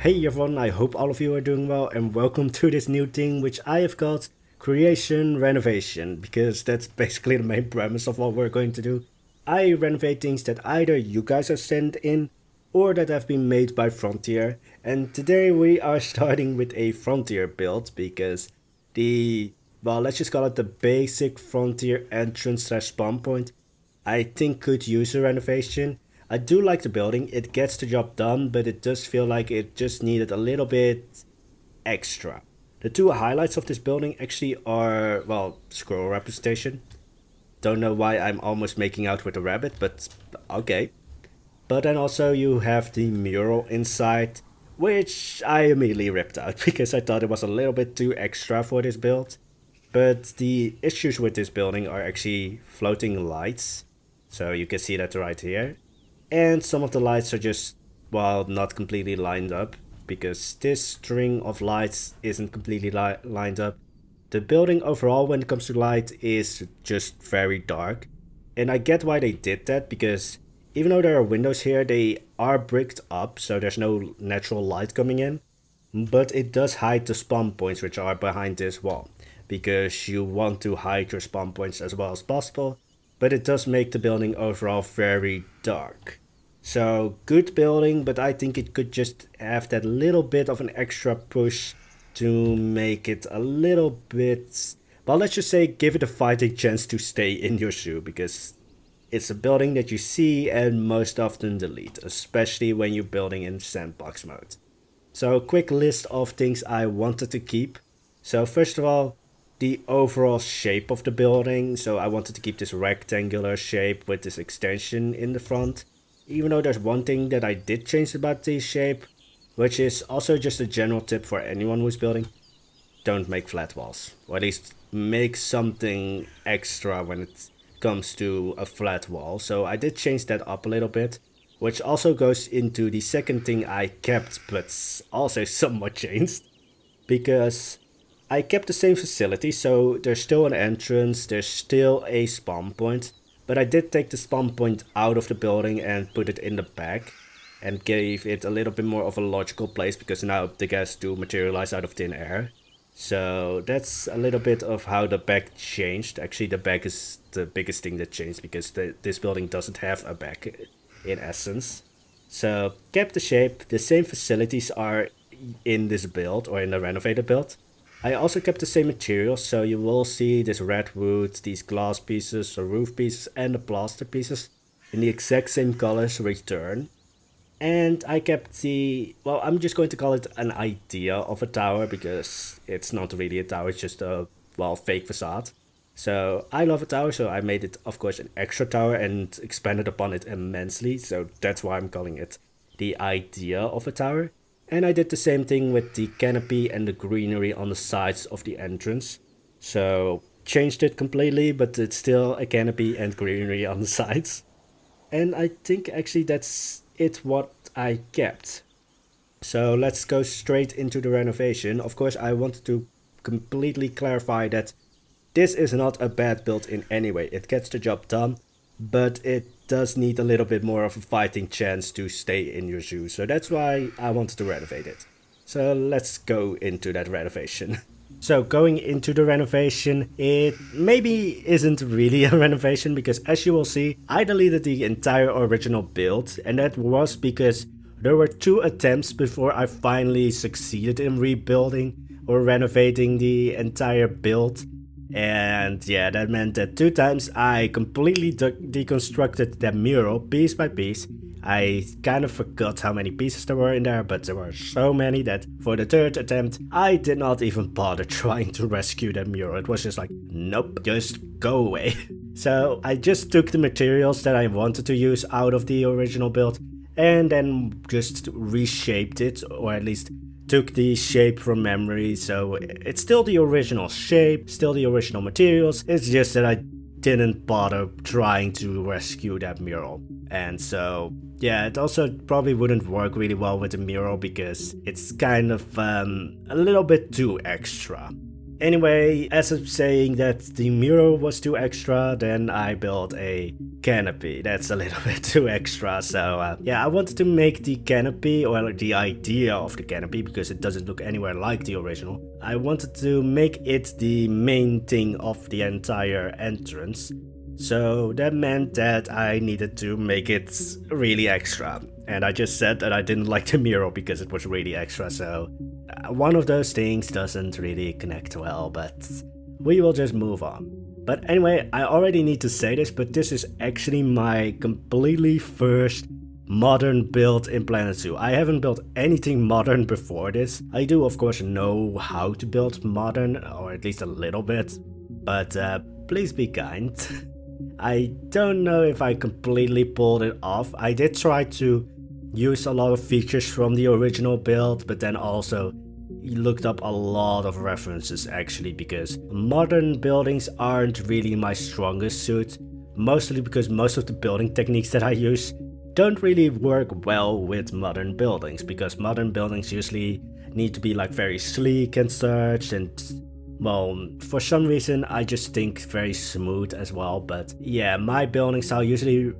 Hey everyone, I hope all of you are doing well and welcome to this new thing which I have called Creation Renovation, because that's basically the main premise of what we're going to do. I renovate things that either you guys have sent in or that have been made by Frontier, and today we are starting with a Frontier build because let's just call it the basic Frontier entrance slash spawn point I think could use a renovation. I do like the building, it gets the job done, but it does feel like it just needed a little bit extra. The two highlights of this building actually are, well, scroll representation. Don't know why I'm almost making out with a rabbit, but okay. But then also you have the mural inside, which I immediately ripped out because I thought it was a little bit too extra for this build. But the issues with this building are actually floating lights. So you can see that right here. And some of the lights are just, well, not completely lined up because this string of lights isn't completely lined up. The building overall, when it comes to light, is just very dark. And I get why they did that, because even though there are windows here, they are bricked up, so there's no natural light coming in. But it does hide the spawn points which are behind this wall, because you want to hide your spawn points as well as possible. But it does make the building overall very dark. So good building, but I think it could just have that little bit of an extra push to make it a little bit, well, let's just say give it a fighting chance to stay in your shoe, because it's a building that you see and most often delete, especially when you're building in sandbox mode. So a quick list of things I wanted to keep. So first of all, the overall shape of the building. So I wanted to keep this rectangular shape with this extension in the front. Even though there's one thing that I did change about the shape, which is also just a general tip for anyone who's building. Don't make flat walls, or at least make something extra when it comes to a flat wall. So I did change that up a little bit, which also goes into the second thing I kept, but also somewhat changed, because I kept the same facility. So there's still an entrance, there's still a spawn point, but I did take the spawn point out of the building and put it in the back and gave it a little bit more of a logical place, because now the gas do materialize out of thin air. So that's a little bit of how the back changed. Actually, the back is the biggest thing that changed, because this building doesn't have a back in essence. So kept the shape, the same facilities are in this build or in the renovated build. I also kept the same materials, so you will see this red wood, these glass pieces, the roof pieces and the plaster pieces in the exact same colors return. And I kept the, well, I'm just going to call it an idea of a tower, because it's not really a tower, it's just a, well, fake facade. So I love a tower, so I made it, of course, an extra tower and expanded upon it immensely. So that's why I'm calling it the idea of a tower. And I did the same thing with the canopy and the greenery on the sides of the entrance. So changed it completely, but it's still a canopy and greenery on the sides. And I think actually that's it what I kept. So let's go straight into the renovation. Of course, I wanted to completely clarify that this is not a bad build in any way. It gets the job done, but it does need a little bit more of a fighting chance to stay in your shoe. So that's why I wanted to renovate it. So let's go into that renovation. So going into the renovation, it maybe isn't really a renovation, because as you will see, I deleted the entire original build, and that was because there were 2 attempts before I finally succeeded in rebuilding or renovating the entire build. And yeah, that meant that 2 times I completely deconstructed that mural piece by piece. I kind of forgot how many pieces there were in there, but there were so many that for the 3rd attempt, I did not even bother trying to rescue that mural. It was just like, nope, just go away. So I just took the materials that I wanted to use out of the original build and then just reshaped it, or at least took the shape from memory. So it's still the original shape, still the original materials. It's just that I didn't bother trying to rescue that mural. And so yeah, it also probably wouldn't work really well with the mural, because it's kind of a little bit too extra. Anyway, as of saying that the mural was too extra, then I built a canopy. That's a little bit too extra, so yeah, I wanted to make the canopy, or the idea of the canopy, because it doesn't look anywhere like the original. I wanted to make it the main thing of the entire entrance. So that meant that I needed to make it really extra. And I just said that I didn't like the mural because it was really extra, so one of those things doesn't really connect well, but we will just move on. But anyway, I already need to say this, but this is actually my completely first modern build in Planet Zoo. I haven't built anything modern before this. I do of course know how to build modern, or at least a little bit, but please be kind. I don't know if I completely pulled it off. I did try to use a lot of features from the original build, but then also looked up a lot of references actually, because modern buildings aren't really my strongest suit, mostly because most of the building techniques that I use don't really work well with modern buildings, because modern buildings usually need to be like very sleek and such, and well, for some reason I just think very smooth as well. But yeah, my building style usually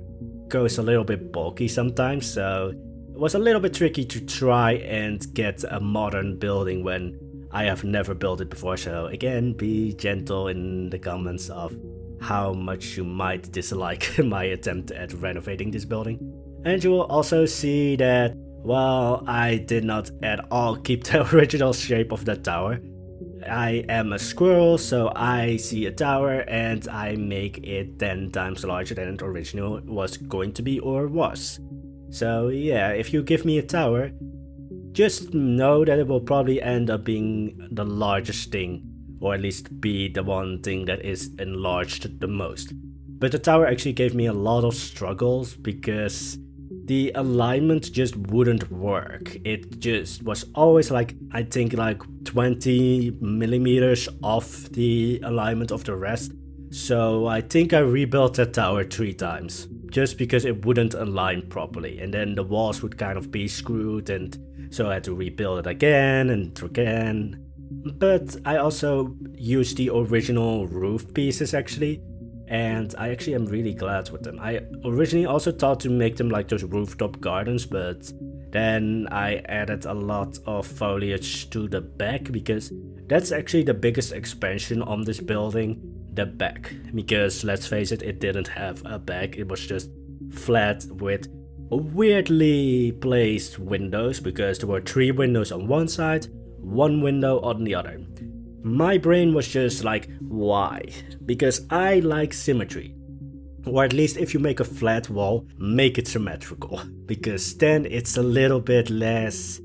goes a little bit bulky sometimes, so it was a little bit tricky to try and get a modern building when I have never built it before. So again, be gentle in the comments of how much you might dislike my attempt at renovating this building. And you will also see that, well, I did not at all keep the original shape of that tower. I am a squirrel, so I see a tower and I make it 10 times larger than it originally was going to be or was. So yeah, if you give me a tower, just know that it will probably end up being the largest thing, or at least be the one thing that is enlarged the most. But the tower actually gave me a lot of struggles because the alignment just wouldn't work. It just was always like, I think like 20 millimeters off the alignment of the rest. So I think I rebuilt that tower 3 times, just because it wouldn't align properly, and then the walls would kind of be screwed, and so I had to rebuild it again and again. But I also used the original roof pieces actually, and I actually am really glad with them. I originally also thought to make them like those rooftop gardens, but then I added a lot of foliage to the back, because that's actually the biggest expansion on this building, the back. Because let's face it, it didn't have a back, it was just flat with weirdly placed windows, because there were 3 windows on one side, 1 window on the other. My brain was just like, why? Because I like symmetry. Or at least if you make a flat wall, make it symmetrical, because then it's a little bit less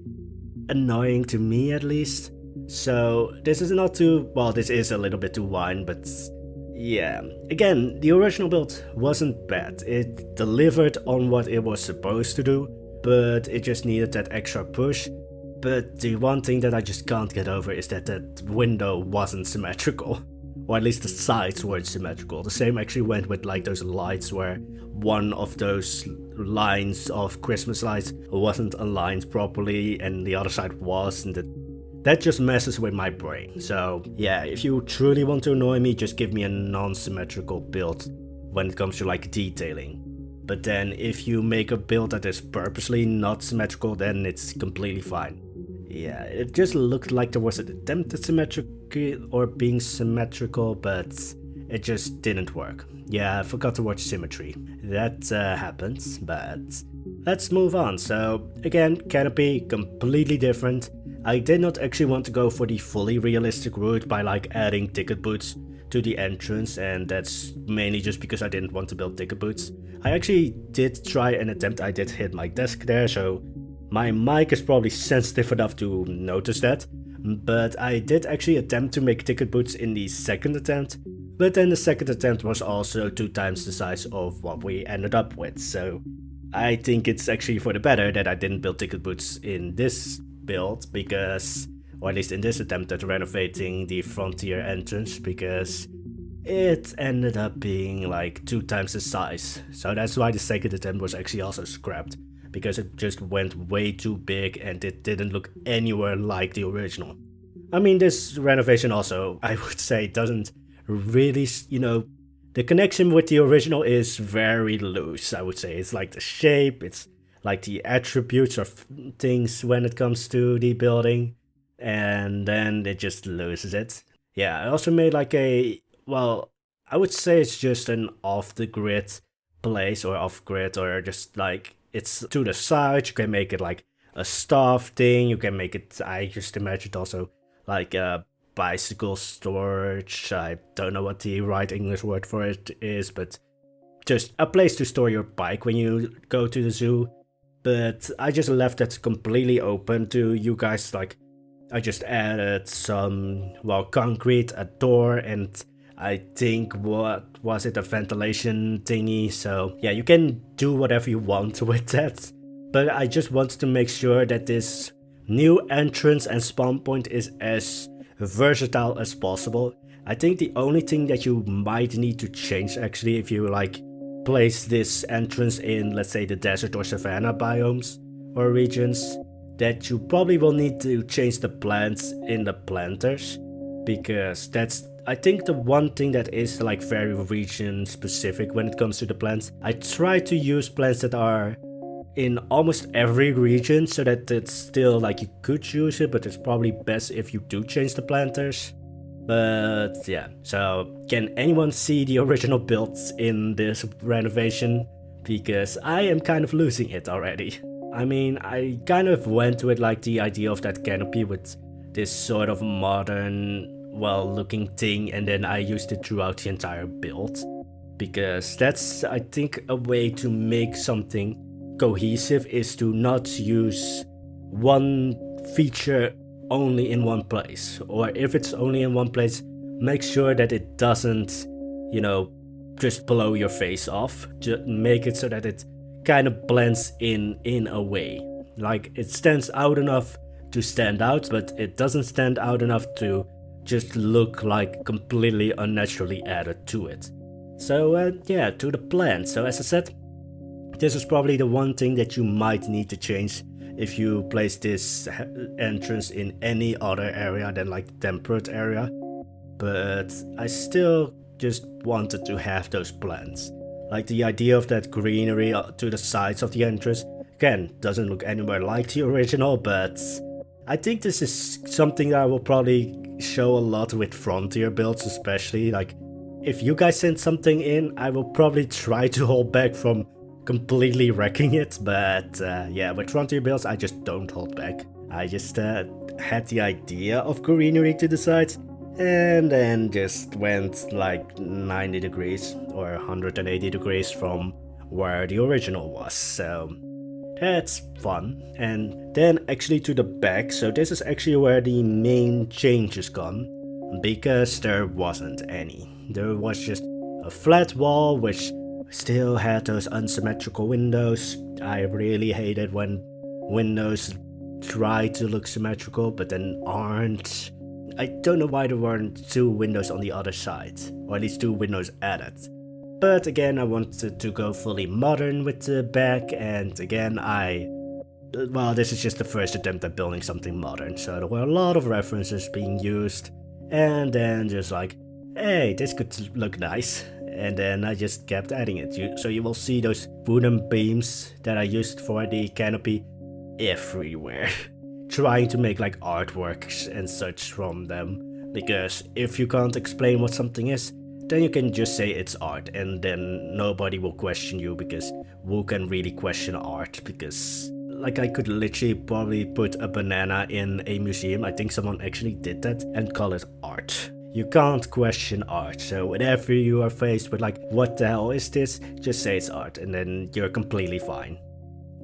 annoying to me at least. So this is not too, well, this is a little bit too wine, but yeah. Again, the original build wasn't bad. It delivered on what it was supposed to do, but it just needed that extra push. But the one thing that I just can't get over is that that window wasn't symmetrical. Or at least the sides weren't symmetrical. The same actually went with like those lights, where one of those lines of Christmas lights wasn't aligned properly and the other side was, and that just messes with my brain. So yeah, if you truly want to annoy me, just give me a non-symmetrical build when it comes to like detailing. But then if you make a build that is purposely not symmetrical, then it's completely fine. Yeah, it just looked like there was an attempt at symmetry or being symmetrical, but it just didn't work. Yeah, I forgot the word symmetry. That happens, but let's move on. So again, canopy, completely different. I did not actually want to go for the fully realistic route by like adding ticket booths to the entrance, and that's mainly just because I didn't want to build ticket booths. I actually did try an attempt. I did hit my desk there, so my mic is probably sensitive enough to notice that, but I did actually attempt to make ticket booths in the second attempt, but then the second attempt was also 2 times the size of what we ended up with, so I think it's actually for the better that I didn't build ticket booths in this build, because, or at least in this attempt at renovating the frontier entrance, because it ended up being like 2 times the size. So that's why the second attempt was actually also scrapped, because it just went way too big and it didn't look anywhere like the original. I mean, this renovation also, I would say, doesn't really, the connection with the original is very loose, I would say. It's like the shape, it's like the attributes of things when it comes to the building, and then it just loses it. Yeah, I also made like well, I would say it's just an off the grid place, or off grid, or just like it's to the side. You can make it like a staff thing, you can make it, I just imagined also like a bicycle storage. I don't know what the right English word for it is, but just a place to store your bike when you go to the zoo. But I just left it completely open to you guys. Like, I just added some, well, concrete, a door, and I think, what was it, a ventilation thingy. So yeah, you can do whatever you want with that. But I just wanted to make sure that this new entrance and spawn point is as versatile as possible. I think the only thing that you might need to change, actually, if you like place this entrance in, let's say, the desert or savanna biomes or regions, that you probably will need to change the plants in the planters, because that's, I think, the one thing that is like very region specific when it comes to the plants. I try to use plants that are in almost every region, so that it's still like you could use it, but it's probably best if you do change the planters. But yeah, so can anyone see the original builds in this renovation? Because I am kind of losing it already. I mean, I kind of went with like the idea of that canopy with this sort of modern, well looking thing, and then I used it throughout the entire build. Because that's, I think, a way to make something cohesive, is to not use one feature only in one place, or if it's only in one place, make sure that it doesn't, just blow your face off. Just make it so that it kind of blends in a way, like it stands out enough to stand out, but it doesn't stand out enough to just look like completely unnaturally added to it. So yeah, to the plan. So as I said, this is probably the one thing that you might need to change if you place this entrance in any other area than like the temperate area. But I still just wanted to have those plants. Like the idea of that greenery to the sides of the entrance. Again, doesn't look anywhere like the original, but I think this is something that I will probably show a lot with Frontier builds, especially. Like, if you guys send something in, I will probably try to hold back from completely wrecking it, but yeah, with Frontier builds I just don't hold back. I just had the idea of greenery to the sides, and then just went like 90 degrees or 180 degrees from where the original was, so that's fun. And then actually to the back, so this is actually where the main change is gone, because there wasn't any. There was just a flat wall which still had those unsymmetrical windows. I really hated when windows try to look symmetrical but then aren't. I don't know why there weren't two windows on the other side, or at least two windows added. But again, I wanted to go fully modern with the back, and again well, this is just the first attempt at building something modern, so there were a lot of references being used, and then just like, hey, this could look nice. And then I just kept adding it. So you will see those wooden beams that I used for the canopy everywhere. Trying to make like artworks and such from them. Because if you can't explain what something is, then you can just say it's art, and then nobody will question you, because who can really question art? Because like, I could literally probably put a banana in a museum, I think someone actually did that, and call it art. You can't question art, so whenever you are faced with like, what the hell is this, just say it's art, and then you're completely fine.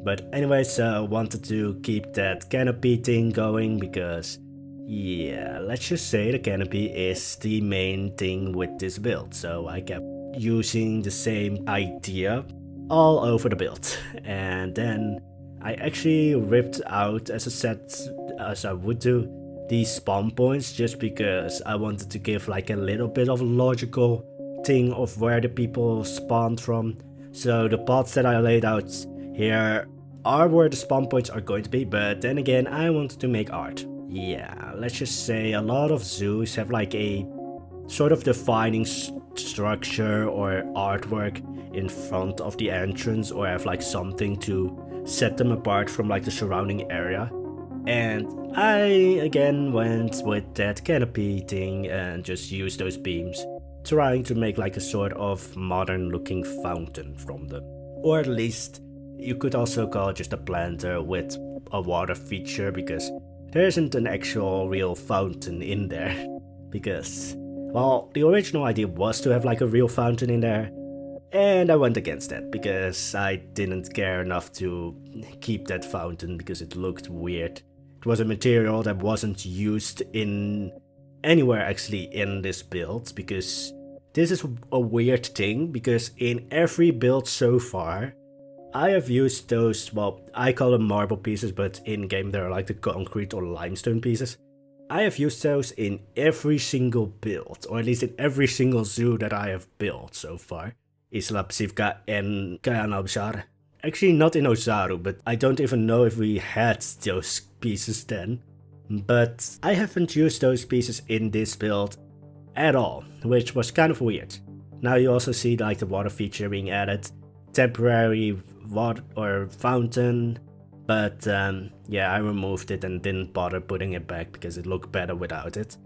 But anyways, wanted to keep that canopy thing going, because yeah, let's just say the canopy is the main thing with this build, so I kept using the same idea all over the build. And then I actually ripped out, as I said, as I would do, these spawn points, just because I wanted to give like a little bit of a logical thing of where the people spawned from. So the pots that I laid out here are where the spawn points are going to be, but then again, I wanted to make art. yeah, let's just say a lot of zoos have like a sort of defining structure or artwork in front of the entrance, or have like something to set them apart from like the surrounding area. And I again went with that canopy thing and just used those beams, trying to make like a sort of modern looking fountain from them. Or at least you could also call it just a planter with a water feature, because there isn't an actual real fountain in there. Because, well, the original idea was to have like a real fountain in there, and I went against that because I didn't care enough to keep that fountain because it looked weird. It was a material that wasn't used in anywhere actually in this build, because this is a weird thing, because in every build so far, I have used those, well, I call them marble pieces, but in game they're like the concrete or limestone pieces. I have used those in every single build, or at least in every single zoo that I have built so far. Isla Psivka and Kayana Obshar. Actually not in Ozaru, but I don't even know if we had those pieces then. But I haven't used those pieces in this build at all, which was kind of weird. Now you also see like the water feature being added, temporary water or fountain, but yeah, I removed it and didn't bother putting it back because it looked better without it.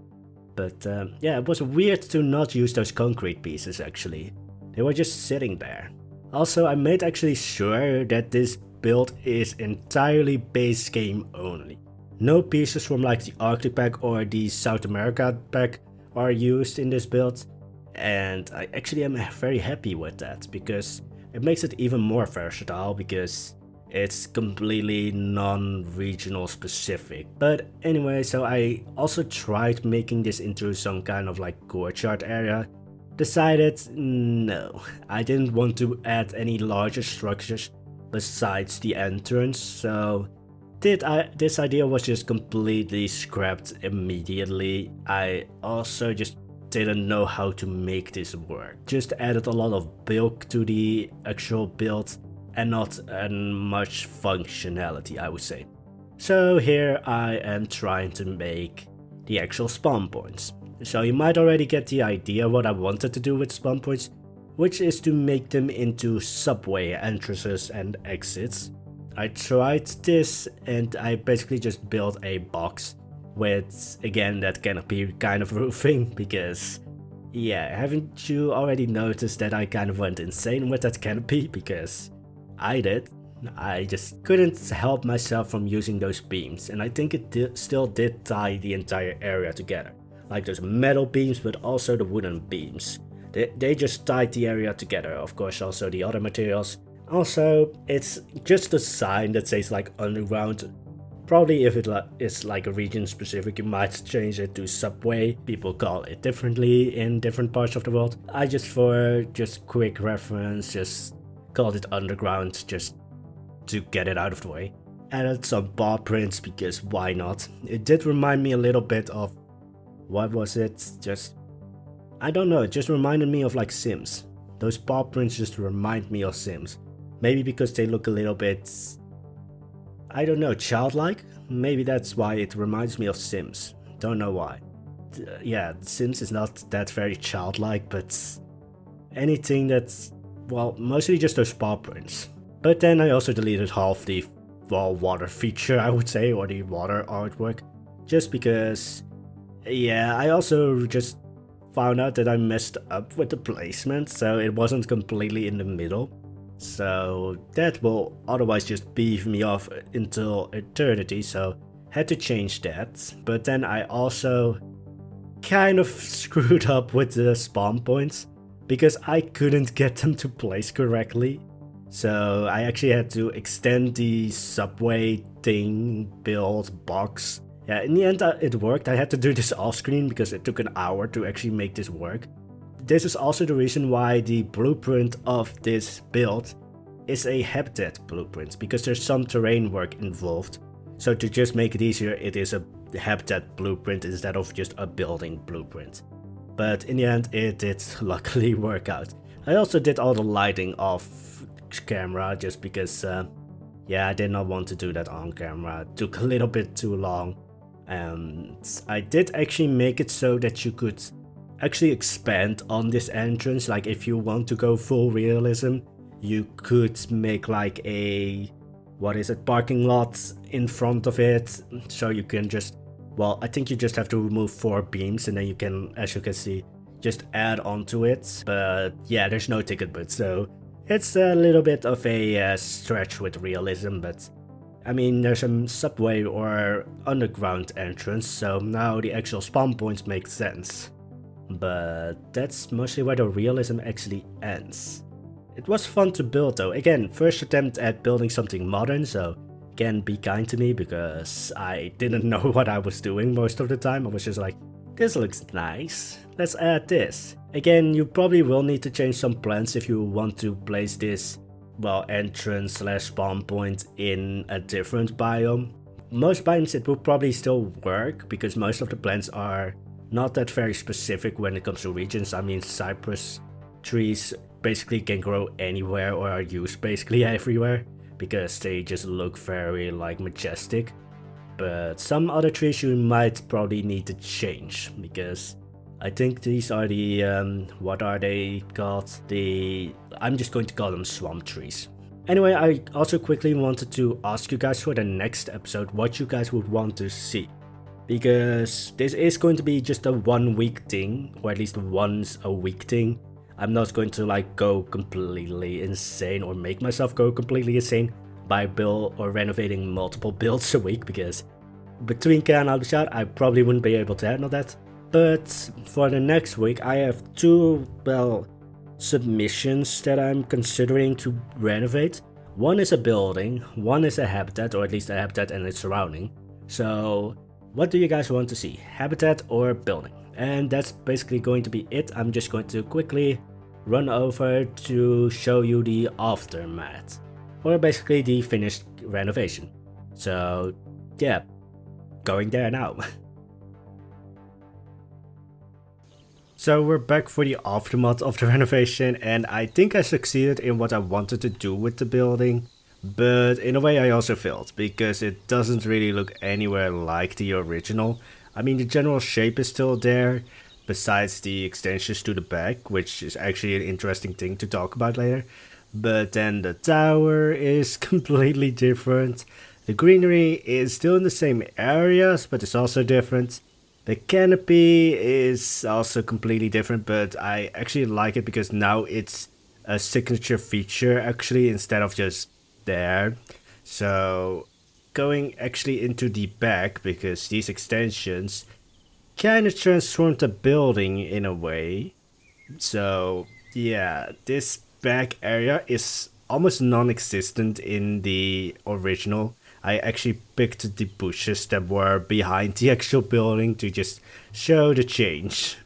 But yeah, it was weird to not use those concrete pieces actually. They were just sitting there. Also, I made actually sure that this build is entirely base game only. No pieces from like the Arctic pack or the South America pack are used in this build, and I actually am very happy with that because it makes it even more versatile, because it's completely non-regional specific. But anyway, so I also tried making this into some kind of like courtyard area. Decided no, I didn't want to add any larger structures besides the entrance, so this idea was just completely scrapped immediately. I also just didn't know how to make this work. Just added a lot of bulk to the actual build and not much functionality, I would say. So here I am trying to make the actual spawn points. So you might already get the idea what I wanted to do with spawn points, which is to make them into subway entrances and exits. I tried this and I basically just built a box with, again, that canopy kind of roofing, because yeah, haven't you already noticed that I kind of went insane with that canopy? Because I did. I just couldn't help myself from using those beams, and I think it still did tie the entire area together. Like those metal beams, but also the wooden beams. They just tied the area together, of course also the other materials. Also, it's just a sign that says like underground. Probably if it is like a region specific, you might change it to subway. People call it differently in different parts of the world. I just, for just quick reference, just called it underground just to get it out of the way. Added some paw prints because why not? It did remind me a little bit of, what was it? Just, I don't know, it just reminded me of like Sims. Those paw prints just remind me of Sims. Maybe because they look a little bit, I don't know, childlike? Maybe that's why it reminds me of Sims. Don't know why. Yeah, Sims is not that very childlike, but anything that's, well, mostly just those paw prints. But then I also deleted half the, well, water feature, I would say, or the water artwork, just because, yeah, I also just found out that I messed up with the placement, so it wasn't completely in the middle. So that will otherwise just beef me off until eternity, so had to change that. But then I also kind of screwed up with the spawn points, because I couldn't get them to place correctly. So I actually had to extend the subway thing build box. Yeah, in the end it worked. I had to do this off screen because it took an hour to actually make this work. This is also the reason why the blueprint of this build is a habitat blueprint, because there's some terrain work involved. So to just make it easier, it is a habitat blueprint instead of just a building blueprint. But in the end it did luckily work out. I also did all the lighting off camera just because yeah, I did not want to do that on camera. It took a little bit too long. And I did actually make it so that you could actually expand on this entrance. Like if you want to go full realism, you could make like a, what is it, parking lot in front of it. So you can just, well, I think you just have to remove 4 beams and then you can, as you can see, just add onto it. But yeah, there's no ticket booth, so it's a little bit of a stretch with realism. But I mean, there's a subway or underground entrance, so now the actual spawn points make sense. But that's mostly where the realism actually ends. It was fun to build though. Again, first attempt at building something modern, so again, be kind to me because I didn't know what I was doing most of the time. I was just like, this looks nice, let's add this. Again, you probably will need to change some plans if you want to place this, well, entrance slash spawn point in a different biome. Most biomes it will probably still work because most of the plants are not that very specific when it comes to regions. I mean, cypress trees basically can grow anywhere or are used basically everywhere because they just look very like majestic. But some other trees you might probably need to change because I think these are the, what are they called? I'm just going to call them swamp trees. Anyway, I also quickly wanted to ask you guys for the next episode what you guys would want to see. Because this is going to be just a 1 week thing, or at least once a week thing. I'm not going to like go completely insane or make myself go completely insane by build or renovating multiple builds a week, because between K and Albashar I probably wouldn't be able to handle that. But for the next week I have 2, well, submissions that I'm considering to renovate. One is a building, one is a habitat, or at least a habitat and its surrounding. So what do you guys want to see, habitat or building? And that's basically going to be it. I'm just going to quickly run over to show you the aftermath, or basically the finished renovation. So yeah, going there now. So we're back for the aftermath of the renovation, and I think I succeeded in what I wanted to do with the building. But in a way I also failed, because it doesn't really look anywhere like the original. I mean, the general shape is still there, besides the extensions to the back, which is actually an interesting thing to talk about later. But then the tower is completely different. The greenery is still in the same areas, but it's also different. The canopy is also completely different, but I actually like it because now it's a signature feature actually, instead of just there. So going actually into the back, because these extensions kind of transformed the building in a way. So yeah, this back area is almost non-existent in the original. I actually picked the bushes that were behind the actual building to just show the change.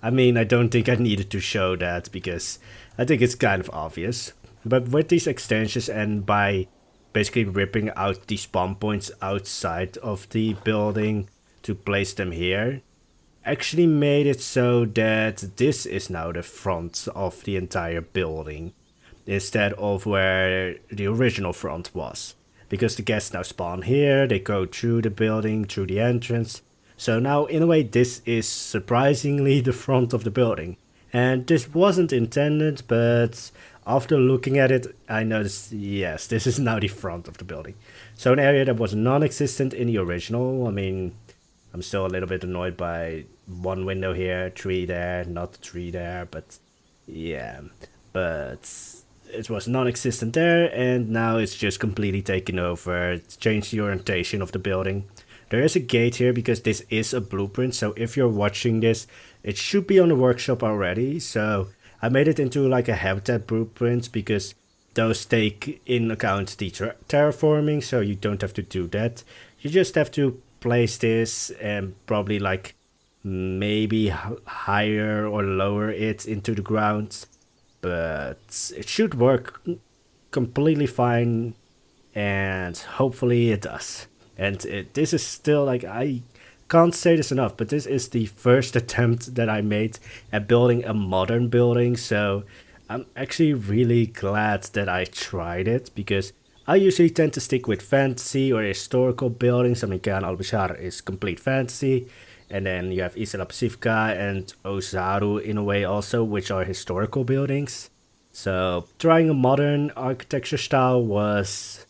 I mean, I don't think I needed to show that because I think it's kind of obvious. But with these extensions and by basically ripping out the spawn points outside of the building to place them here, actually made it so that this is now the front of the entire building instead of where the original front was. Because the guests now spawn here, they go through the building, through the entrance. So now in a way this is surprisingly the front of the building. And this wasn't intended, but after looking at it, I noticed, yes, this is now the front of the building. So an area that was non-existent in the original. I mean, I'm still a little bit annoyed by 1 window here, 3 there, not 3 there, but yeah. But it was non-existent there, and now it's just completely taken over. It's changed the orientation of the building. There is a gate here because this is a blueprint, so if you're watching this, it should be on the workshop already. So I made it into like a habitat blueprint because those take in account the terraforming, so you don't have to do that. You just have to place this and probably like maybe higher or lower it into the ground. But it should work completely fine, and hopefully it does. And this is still like, I can't say this enough, but this is the first attempt that I made at building a modern building, so I'm actually really glad that I tried it, because I usually tend to stick with fantasy or historical buildings. I mean, Khan al-Bashar is complete fantasy. And then you have Isla Pacifica and Ozaru in a way also, which are historical buildings. So trying a modern architecture style was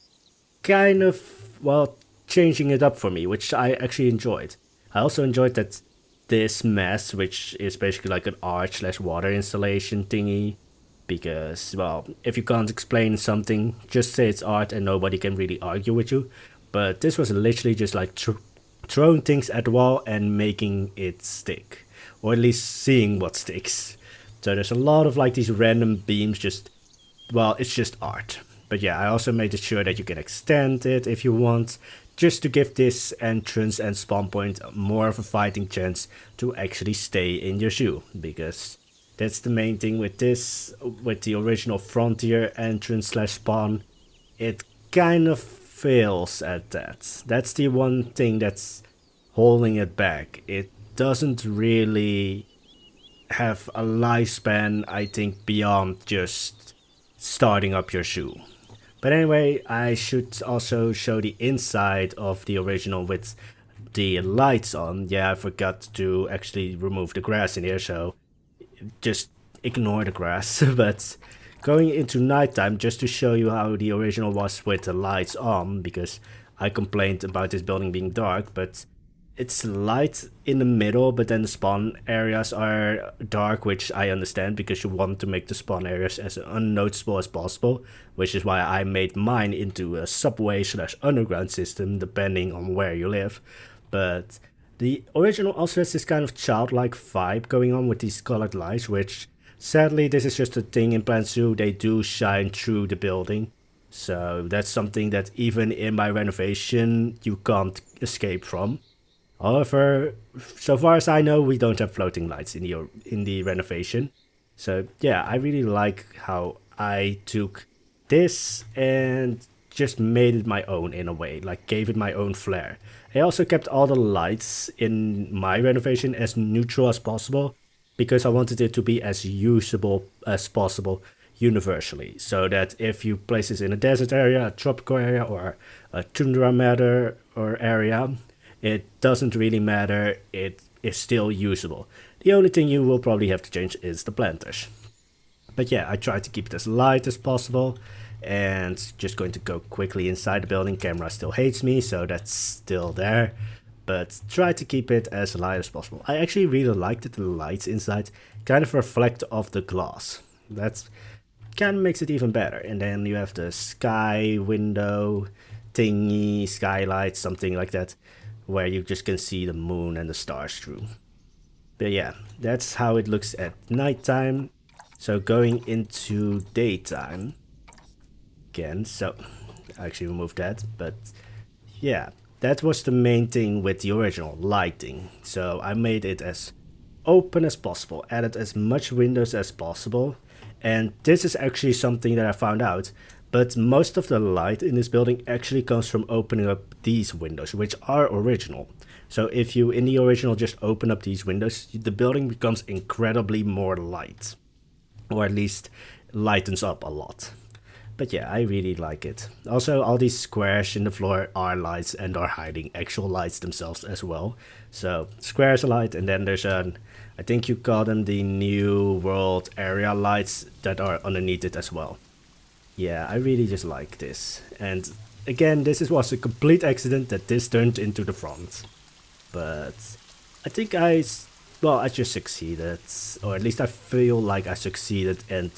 kind of, well, changing it up for me, which I actually enjoyed. I also enjoyed that this mess, which is basically like an arch slash water installation thingy, because, well, if you can't explain something, just say it's art and nobody can really argue with you. But this was literally just like throwing things at the wall and making it stick, or at least seeing what sticks. So there's a lot of like these random beams, just, well, it's just art. But yeah, I also made it sure that you can extend it if you want, just to give this entrance and spawn point more of a fighting chance to actually stay in your shoe, because that's the main thing with this, with the original Frontier entrance slash spawn. It kind of fails at that. That's the one thing that's holding it back. It doesn't really have a lifespan, I think, beyond just starting up your shoe. But anyway, I should also show the inside of the original with the lights on. Yeah, I forgot to actually remove the grass in here, so just ignore the grass. But going into nighttime, just to show you how the original was with the lights on, because I complained about this building being dark, but it's light in the middle, but then the spawn areas are dark, which I understand because you want to make the spawn areas as unnoticeable as possible, which is why I made mine into a subway slash underground system depending on where you live. But the original also has this kind of childlike vibe going on with these colored lights, which sadly this is just a thing in Plant Zoo. They do shine through the building, so that's something that even in my renovation you can't escape from. However, so far as I know, we don't have floating lights in the renovation. So yeah, I really like how I took this and just made it my own in a way, like gave it my own flair. I also kept all the lights in my renovation as neutral as possible, because I wanted it to be as usable as possible universally, so that if you place this in a desert area, a tropical area, or a tundra matter or area, it doesn't really matter, it is still usable. The only thing you will probably have to change is the planters. But yeah, I tried to keep it as light as possible, and just going to go quickly inside the building. Camera still hates me, so that's still there, but try to keep it as light as possible. I actually really liked that the lights inside kind of reflect off the glass. That's kind of makes it even better. And then you have the sky window thingy, skylight, something like that, where you just can see the moon and the stars through. But yeah, that's how it looks at nighttime. So going into daytime again, so I actually removed that, but yeah, that was the main thing with the original lighting. So I made it as open as possible, added as much windows as possible, and this is actually something that I found out. But most of the light in this building actually comes from opening up these windows, which are original. So if you, in the original, just open up these windows, the building becomes incredibly more light. Or at least lightens up a lot. But yeah, I really like it. Also, all these squares in the floor are lights and are hiding actual lights themselves as well. So squares are light, and then there's an, I think you call them the New World area lights that are underneath it as well. Yeah, I really just like this. And again, was a complete accident that this turned into the front. But I think I just succeeded. Or at least I feel like I succeeded in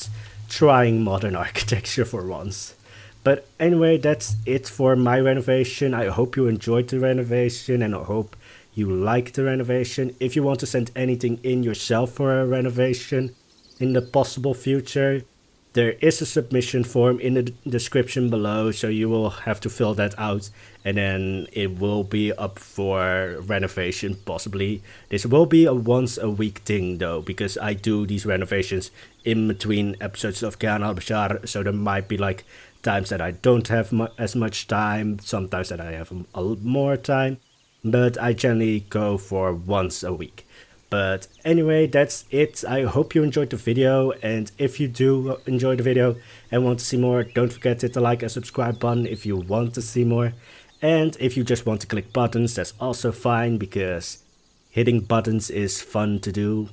trying modern architecture for once. But anyway, that's it for my renovation. I hope you enjoyed the renovation, and I hope you like the renovation. If you want to send anything in yourself for a renovation in the possible future, there is a submission form in the description below, so you will have to fill that out, and then it will be up for renovation possibly. This will be a once a week thing though, because I do these renovations in between episodes of Khan al-Bashar, so there might be like times that I don't have as much time, sometimes that I have more time, but I generally go for once a week. But anyway, that's it. I hope you enjoyed the video, and if you do enjoy the video and want to see more, don't forget to hit the like and subscribe button if you want to see more. And if you just want to click buttons, that's also fine, because hitting buttons is fun to do.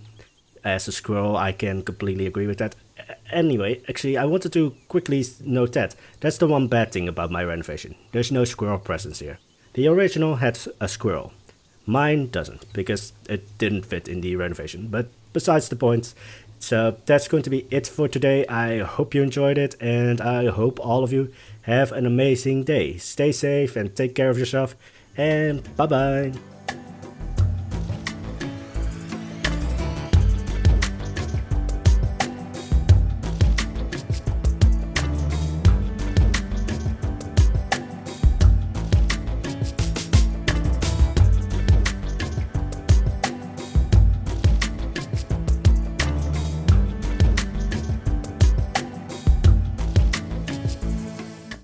As a squirrel, I can completely agree with that. Anyway, actually, I wanted to quickly note that that's the one bad thing about my renovation. There's no squirrel presence here. The original had a squirrel. Mine doesn't, because it didn't fit in the renovation, but besides the point. So that's going to be it for today. I hope you enjoyed it, and I hope all of you have an amazing day. Stay safe and take care of yourself, and bye bye.